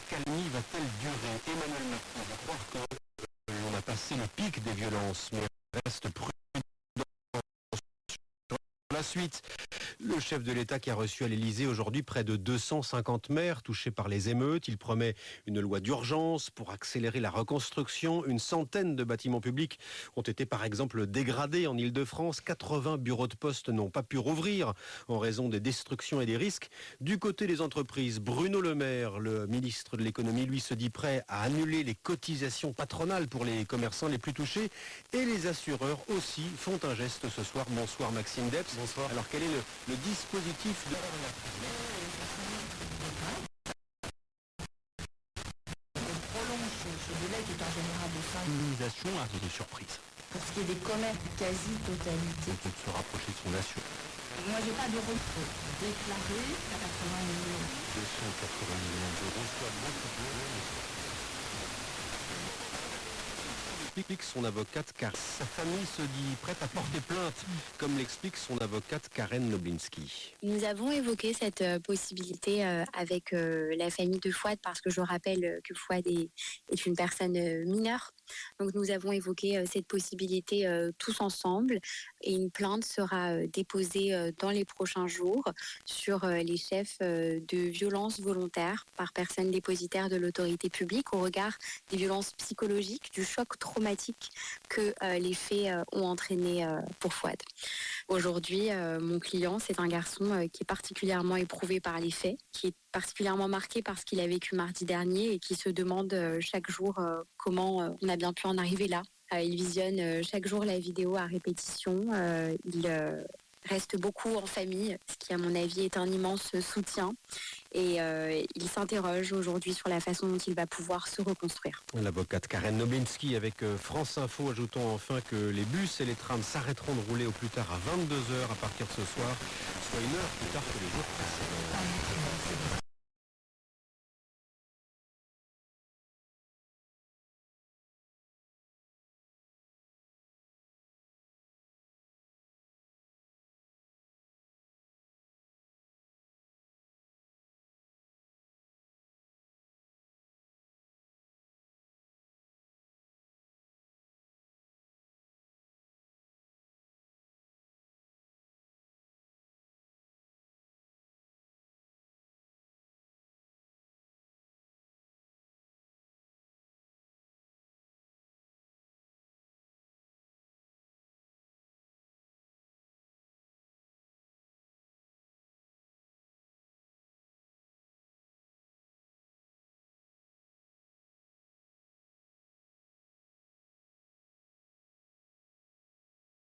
l'accalmie va-t-elle durer? Emmanuel Macron va croire que l'on a passé le pic des violences, mais reste prudent. La suite, le chef de l'État qui a reçu à l'Élysée aujourd'hui près de 250 maires touchés par les émeutes. Il promet une loi d'urgence pour accélérer la reconstruction. Une centaine de bâtiments publics ont été par exemple dégradés en Île-de-France. 80 bureaux de poste n'ont pas pu rouvrir en raison des destructions et des risques. Du côté des entreprises, Bruno Le Maire, le ministre de l'économie, lui se dit prêt à annuler les cotisations patronales pour les commerçants les plus touchés. Et les assureurs aussi font un geste ce soir. Bonsoir Maxime Debs. Bonsoir. Alors quel est le dispositif de... On prolonge ce délai qui est en général de 5 L'immunisation a des surprises. pour ce qui est des commerces quasi-totalité. On peut se rapprocher de son assurance. Moi, j'ai pas de retour déclaré à 80 millions. 280 millions d'euros, soit beaucoup plus. Explique son avocate car sa famille se dit prête à porter plainte, comme l'explique son avocate Karen Noblinski. Nous avons évoqué cette possibilité avec la famille de Fouad parce que je rappelle que Fouad est une personne mineure. Donc nous avons évoqué cette possibilité tous ensemble et une plainte sera déposée dans les prochains jours sur les chefs de violences volontaires par personne dépositaire de l'autorité publique au regard des violences psychologiques, du choc traumatique que les faits ont entraîné pour Fouad. Aujourd'hui, mon client, c'est un garçon qui est particulièrement éprouvé par les faits, qui est particulièrement marqué par ce qu'il a vécu mardi dernier et qui se demande chaque jour comment on a bien pu en arriver là. Il visionne chaque jour la vidéo à répétition. Il reste beaucoup en famille, ce qui à mon avis est un immense soutien. Et il s'interroge aujourd'hui sur la façon dont il va pouvoir se reconstruire. L'avocate Karen Noblinski avec France Info, ajoutons enfin que les bus et les trams s'arrêteront de rouler au plus tard à 22h à partir de ce soir, soit une heure plus tard que les jours précédents.